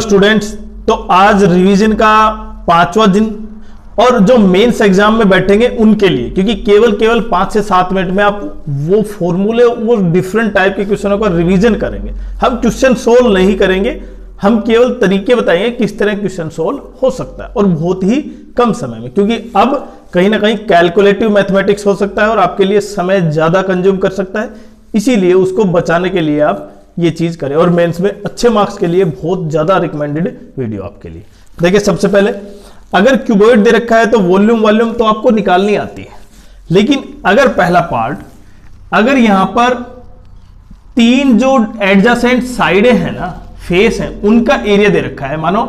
Students, तो आज revision का 5वां दिन और जो मेंस एग्जाम में बैठेंगे उनके लिए, क्योंकि केवल 5 से 7 मिनट में आप वो फॉर्मूले, वो डिफरेंट टाइप के क्वेश्चनों का रिवीजन करेंगे। हम क्वेश्चन सोल्व नहीं करेंगे, हम केवल तरीके बताएंगे किस तरह क्वेश्चन सोल्व हो सकता है और बहुत ही कम समय में, क्योंकि अब कहीं ना कहीं कैलकुलेटिव मैथमेटिक्स हो सकता है और आपके लिए समय ज्यादा कंज्यूम कर सकता है। इसीलिए उसको बचाने के लिए आप ये चीज करें और मेंस में अच्छे मार्क्स के लिए बहुत ज्यादा रिकमेंडेड वीडियो आपके लिए। देखिए, सबसे पहले अगर क्यूबॉइड दे रखा है तो वॉल्यूम तो आपको निकालनी आती है, लेकिन अगर पहला पार्ट, अगर यहां पर 3 जो एडजेसेंट साइडें हैं ना, फेस है, उनका एरिया दे रखा है। मानो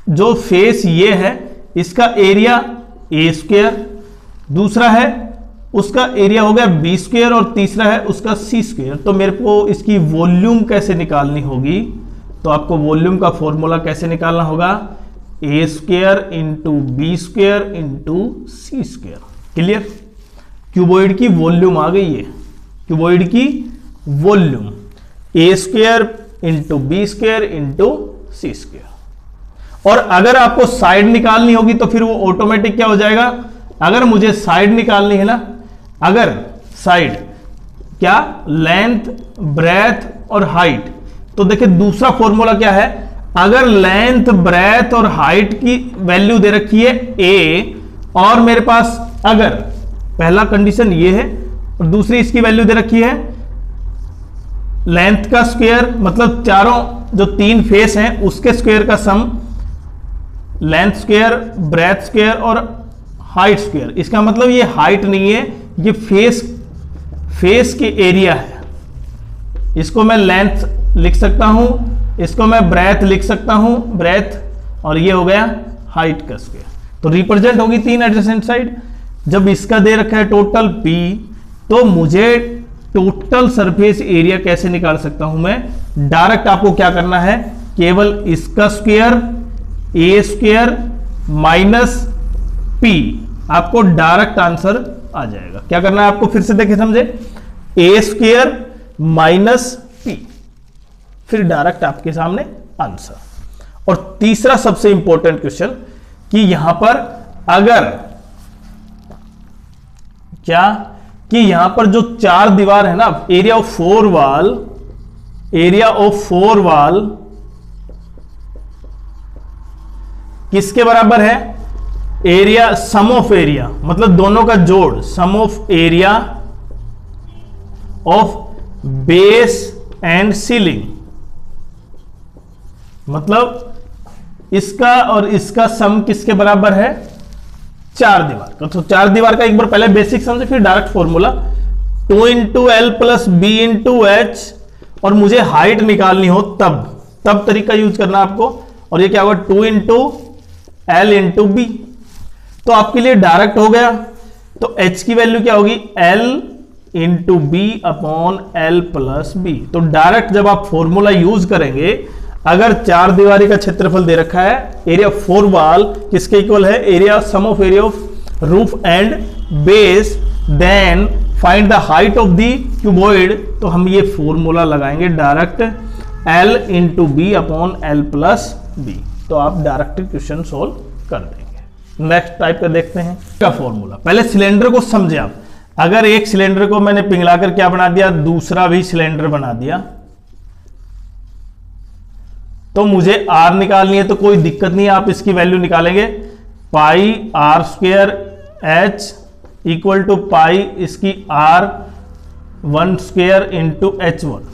जो फेस ये है, इसका एरिया ए स्क्वायर, दूसरा है उसका एरिया हो गया बी स्क्वायर और तीसरा है उसका सी स्क्वायर। तो मेरे को इसकी वॉल्यूम कैसे निकालनी होगी, तो आपको वॉल्यूम का फॉर्मूला कैसे निकालना होगा, A square into B square into C square. Clear? Cuboid की वॉल्यूम आ गई है, क्यूबॉइड की volume A square into B square into C square. और अगर आपको साइड निकालनी होगी तो फिर वो ऑटोमेटिक क्या हो जाएगा, अगर मुझे साइड निकालनी है ना, अगर साइड क्या, लेंथ, ब्रेथ और हाइट, तो देखिए दूसरा फॉर्मूला क्या है, अगर लेंथ, ब्रेथ और हाइट की वैल्यू दे रखी है ए, और मेरे पास अगर पहला कंडीशन ये है और दूसरी इसकी वैल्यू दे रखी है लेंथ का स्क्वायर, मतलब चारों जो 3 फेस हैं उसके स्क्वायर का सम, लेंथ स्क्वायर, ब्रेथ स्क्वायर और हाइट स्क्वायर। इसका मतलब ये हाइट नहीं है, ये फेस के एरिया है। इसको मैं लेंथ लिख सकता हूं, इसको मैं ब्रेथ लिख सकता हूं, ब्रेथ, और ये हो गया हाइट का स्क्वायर। तो रिप्रेजेंट होगी 3 एडजेसेंट साइड। जब इसका दे रखा है टोटल P, तो मुझे टोटल सरफेस एरिया कैसे निकाल सकता हूं मैं, डायरेक्ट आपको क्या करना है, केवल इसका स्क्वायर ए स्क्वायर माइनस P, आपको डायरेक्ट आंसर आ जाएगा। क्या करना है आपको, फिर से देखें समझे, ए स्क्वायर माइनस P, फिर डायरेक्ट आपके सामने आंसर। और तीसरा सबसे इंपॉर्टेंट क्वेश्चन कि यहां पर अगर क्या, कि यहां पर जो 4 दीवार है ना, एरिया ऑफ 4 वॉल किसके बराबर है, एरिया, सम ऑफ एरिया, मतलब दोनों का जोड़, sum of area of base and ceiling, मतलब इसका और इसका सम किसके बराबर है, 4 दीवार का। तो 4 दीवार का एक बार पहले बेसिक समझे, फिर direct formula 2 into L plus B into H, और मुझे हाइट निकालनी हो तब तरीका यूज करना आपको। और ये क्या होगा, 2 इंटू एल इंटू बी, तो आपके लिए डायरेक्ट हो गया। तो h की वैल्यू क्या होगी, l into B upon L plus B. तो डायरेक्ट जब आप फॉर्मूला यूज करेंगे, अगर 4 दीवारी का क्षेत्रफल दे रखा है, एरिया 4 वॉल किसके इक्वल है, area sum of area of roof and base, then find the height of the cuboid, तो हम ये फॉर्मूला लगाएंगे direct l into B upon L plus B. तो आप डायरेक्ट क्वेश्चन सोल्व कर देंगे। नेक्स्ट टाइप का देखते हैं का फॉर्मूला। पहले सिलेंडर को समझे आप, अगर एक सिलेंडर को मैंने पिघलाकर क्या बना दिया, दूसरा भी सिलेंडर बना दिया, तो मुझे R निकालनी है, तो कोई दिक्कत नहीं है, आप इसकी वैल्यू निकालेंगे, pi R square H equal to pi इसकी R1 स्क्वायर इंटू H1।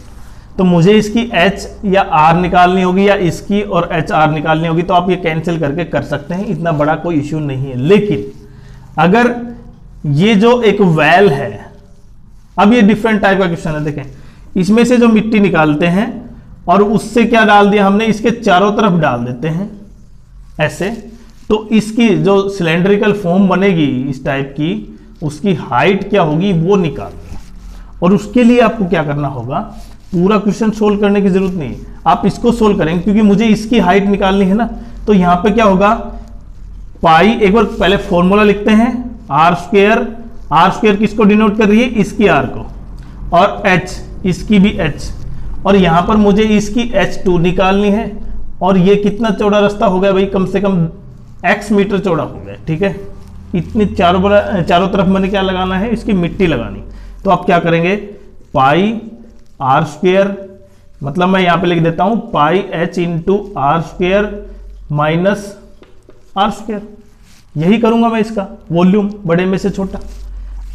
तो मुझे इसकी H या R निकालनी होगी या इसकी और HR निकालनी होगी, तो आप ये कैंसिल करके कर सकते हैं, इतना बड़ा कोई इश्यू नहीं है। लेकिन अगर ये जो एक वेल है, अब ये डिफरेंट टाइप का क्वेश्चन है, देखें, इसमें से जो मिट्टी निकालते हैं और उससे क्या डाल दिया हमने, इसके चारों तरफ डाल देते हैं ऐसे, तो इसकी जो सिलेंड्रिकल फॉर्म बनेगी इस टाइप की, उसकी हाइट क्या होगी वो निकालनी है। और उसके लिए आपको क्या करना होगा, पूरा क्वेश्चन सोल्व करने की जरूरत नहीं, आप इसको सोल्व करेंगे, क्योंकि मुझे इसकी हाइट निकालनी है ना। तो यहां पे क्या होगा, पाई, एक बार पहले फॉर्मूला लिखते हैं, R स्क्वायर किसको डिनोट कर रही है, इसकी R को, और H इसकी भी H, और यहां पर मुझे इसकी H2 निकालनी है और ये कितना चौड़ा रास्ता हो गया भाई, कम से कम x मीटर चौड़ा हो गया, ठीक है। इतनी चारों तरफ मैंने क्या लगाना है, इसकी मिट्टी लगानी। तो आप क्या करेंगे, पाई आर स्क्वेयर, मतलब मैं यहां पे लिख देता हूं pi h into R square minus R square, यही करूंगा मैं इसका वॉल्यूम, बड़े में से छोटा।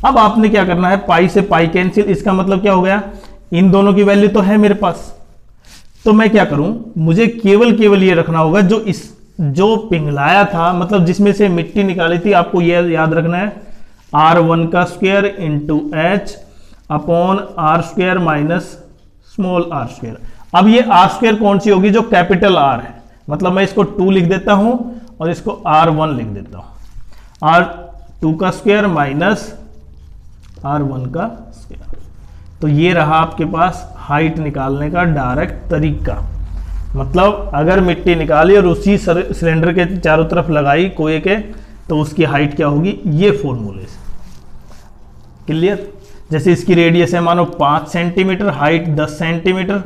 अब आपने क्या करना है, पाई से पाई कैंसिल, इसका मतलब क्या हो गया, इन दोनों की वैल्यू तो है मेरे पास, तो मैं क्या करूं, मुझे केवल ये रखना होगा जो पिघलाया था, मतलब जिसमें से मिट्टी निकाली थी, आपको यह याद रखना है R1 का square into H upon R square minus small R square. अब ये आर स्क्वायर कौन सी होगी, जो कैपिटल आर है, मतलब मैं इसको 2 लिख देता हूं और इसको R1 लिख देता हूं, R2 का स्क्वायर माइनस R1 का स्क्वायर। तो ये रहा आपके पास हाइट निकालने का डायरेक्ट तरीका। मतलब अगर मिट्टी निकाली और उसी सिलेंडर के चारों तरफ लगाई कुएं के, तो उसकी हाइट क्या होगी, ये फॉर्मूले से। क्लियर। जैसे इसकी रेडियस है मानो 5 सेंटीमीटर, हाइट 10 सेंटीमीटर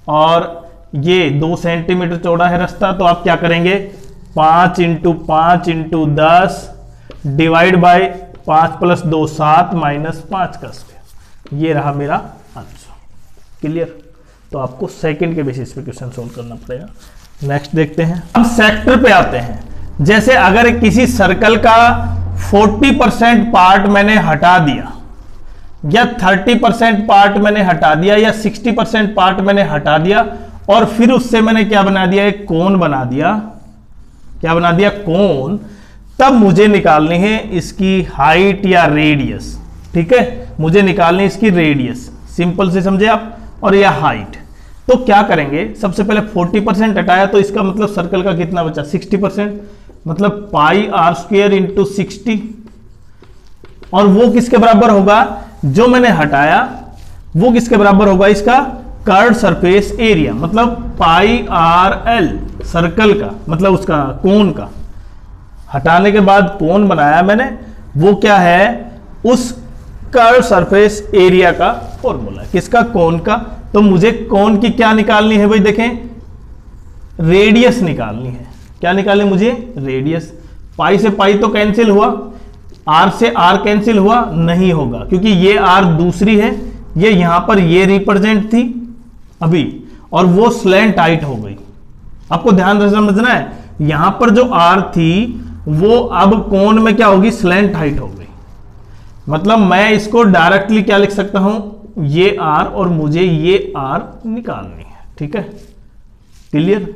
और ये 2 सेंटीमीटर चौड़ा है रास्ता, तो आप क्या करेंगे, 5 into 5 into 10 divide by 5 plus 2 7 minus 5 का स्क्वायर, ये रहा मेरा आंसर। क्लियर। तो आपको सेकंड के बेसिस पे क्वेश्चन सोल्व करना पड़ेगा। नेक्स्ट देखते हैं, हम सेक्टर पे आते हैं। जैसे अगर किसी सर्कल का 40% पार्ट मैंने हटा दिया या 30% पार्ट मैंने हटा दिया या 60% पार्ट मैंने हटा दिया और फिर उससे मैंने क्या बना दिया, एक कोन बना दिया, क्या बना दिया, कोन, तब मुझे निकालनी है इसकी हाइट या रेडियस। ठीक है, मुझे निकालनी है इसकी रेडियस, सिंपल से समझे आप, और यह हाइट। तो क्या करेंगे, सबसे पहले 40% हटाया तो इसका मतलब सर्कल का कितना बचा, 60%, मतलब पाई आर स्क्वायर इंटू 60, और वो किसके बराबर होगा, जो मैंने हटाया वो किसके बराबर होगा, इसका कर्व सरफेस एरिया, मतलब पाई आर एल, सर्कल का मतलब उसका कोन का। हटाने के बाद कोन बनाया मैंने, वो क्या है, उस कर्व सरफेस एरिया का फॉर्मूला, किसका, कोन का। तो मुझे कोन की क्या निकालनी है भाई, देखें, रेडियस निकालनी है। क्या निकालनी मुझे, रेडियस। पाई से पाई तो कैंसिल हुआ, आर से आर कैंसिल हुआ, नहीं होगा क्योंकि ये आर दूसरी है, ये यहां पर ये रिप्रेजेंट थी अभी, और वो स्लैंट हाइट हो गई। आपको ध्यान से समझना है, यहां पर जो आर थी वो अब कोन में क्या होगी, स्लैंट हाइट हो गई। मतलब मैं इसको डायरेक्टली क्या लिख सकता हूं, ये आर और मुझे ये आर निकालनी है। ठीक है, क्लियर।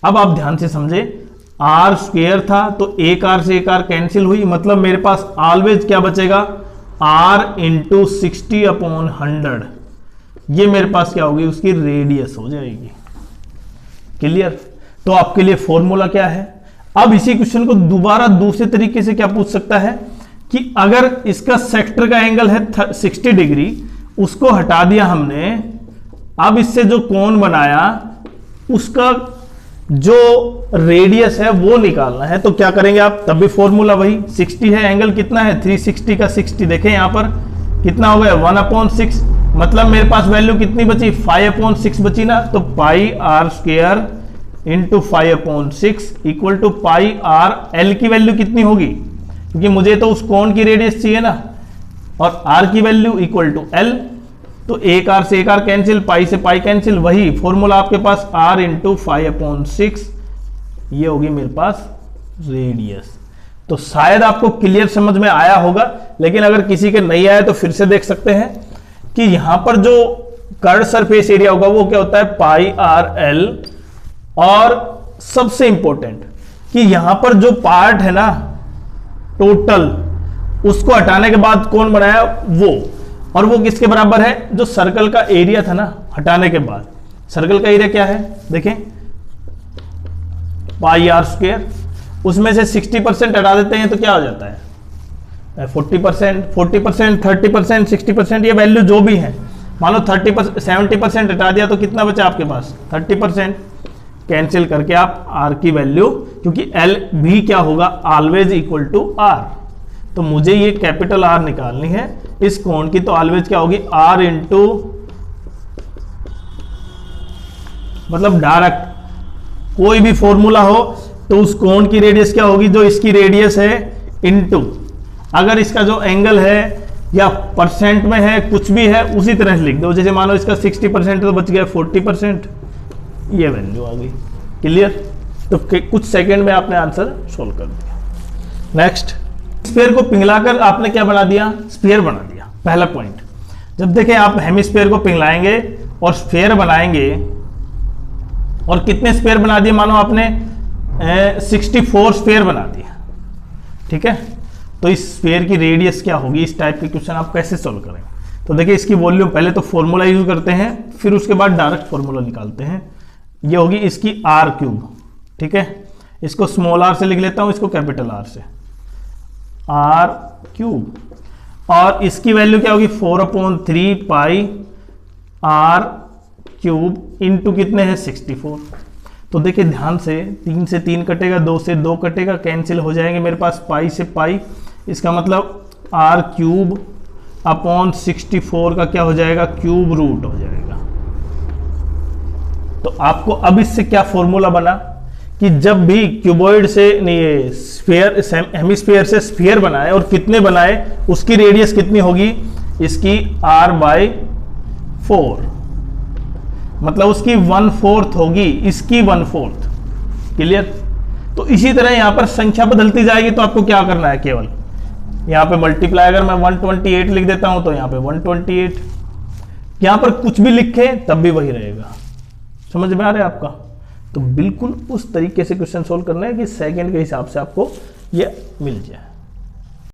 अब आप ध्यान से समझे, आर स्क्वायर था तो एक आर से एक आर कैंसिल हुई, मतलब मेरे पास ऑलवेज क्या बचेगा, आर इंटू 60 अपॉन 100, ये मेरे पास क्या होगी, उसकी रेडियस हो जाएगी। क्लियर। तो आपके लिए फॉर्मूला क्या है। अब इसी क्वेश्चन को दोबारा दूसरे तरीके से क्या पूछ सकता है कि अगर इसका सेक्टर का एंगल है 60 डिग्री, उसको हटा दिया हमने, अब इससे जो कोण बनाया उसका जो रेडियस है वो निकालना है। तो क्या करेंगे आप, तब भी फॉर्मूला वही, 60 है, एंगल कितना है 360 का 60, देखें यहां पर कितना हो गया 1/6, मतलब मेरे पास वैल्यू कितनी बची 5/6 बची ना। तो pi R square into 5/6 equal to pi R, L की वैल्यू कितनी होगी, क्योंकि मुझे तो उस कोण की रेडियस चाहिए ना, और आर की वैल्यू इक्वल टू एल। तो एक आर से एक आर कैंसिल, पाई से पाई कैंसिल, वही फॉर्मूला आपके पास आर इंटू 5/6, ये होगी मेरे पास रेडियस। तो शायद आपको क्लियर समझ में आया होगा, लेकिन अगर किसी के नहीं आया तो फिर से देख सकते हैं कि यहां पर जो कर्व सरफेस एरिया होगा वो क्या होता है, पाई आर एल। और सबसे इंपॉर्टेंट कि यहां पर जो पार्ट है ना टोटल, उसको हटाने के बाद कौन बनाया वो, और वो किसके बराबर है, जो सर्कल का एरिया था ना हटाने के बाद। सर्कल का एरिया क्या है, देखें पाई आर स्क्वायर, उसमें से 60% हटा देते हैं तो क्या हो जाता है 40%, 30%, 60%, ये वैल्यू जो भी है, मान लो 70% हटा दिया तो कितना बचा आपके पास 30%, कैंसिल करके आप आर की वैल्यू, क्योंकि एल भी क्या होगा ऑलवेज इक्वल टू आर, तो मुझे ये कैपिटल आर निकालनी है इस कोण की, तो ऑलवेज क्या होगी आर इंटू, मतलब डायरेक्ट कोई भी फॉर्मूला हो तो उस कोण की रेडियस क्या होगी, जो इसकी रेडियस है इनटू, अगर इसका जो एंगल है या परसेंट में है कुछ भी है उसी तरह से लिख दो। जैसे मानो इसका 60% तो बच गया 40%, ये वैल्यू आ गई। क्लियर? तो कुछ सेकंड में आपने आंसर सोल्व कर दिया। नेक्स्ट, स्फीयर को पिघलाकर आपने क्या बना दिया, स्फीयर बना दिया। पहला पॉइंट, जब देखें आप हेमिस्फीयर को पिघलाएंगे और स्फीयर बनाएंगे, और कितने स्फीयर बना दिए, मानो आपने 64 स्फीयर बना दिया, ठीक है। तो इस स्फीयर की रेडियस क्या होगी, इस टाइप के क्वेश्चन आप कैसे सोल्व करेंगे। तो देखिए इसकी वॉल्यूम, पहले तो फॉर्मूला यूज करते हैं, फिर उसके बाद डायरेक्ट फॉर्मूला निकालते हैं। ये होगी इसकी r क्यूब, ठीक है। इसको स्मॉल r से लिख लेता हूं, इसको कैपिटल R से, r क्यूब, और इसकी वैल्यू क्या होगी 4/3 पाई r क्यूब इंटू कितने हैं 64। तो देखिए ध्यान से, 3 से 3 कटेगा, 2 से 2 कटेगा, कैंसिल हो जाएंगे मेरे पास पाई से पाई, इसका मतलब r क्यूब अपॉन 64 का क्या हो जाएगा, क्यूब रूट हो जाएगा। तो आपको अब इससे क्या फॉर्मूला बना कि जब भी क्यूबॉइड से नहीं, स्फीयर, हेमिस्फीयर से स्फीयर बनाए और कितने बनाए, उसकी रेडियस कितनी होगी, इसकी r/4, मतलब उसकी 1/4 होगी, इसकी 1/4। क्लियर? तो इसी तरह यहां पर संख्या बदलती जाएगी, तो आपको क्या करना है, केवल यहां पे मल्टीप्लाई, अगर मैं 128 लिख देता हूं तो यहां पे 128, यहां पर कुछ भी लिखे तब भी वही रहेगा। समझ में आ रहा है आपका? तो बिल्कुल उस तरीके से क्वेश्चन सोल्व करना है कि सेकंड के हिसाब से आपको ये मिल जाए।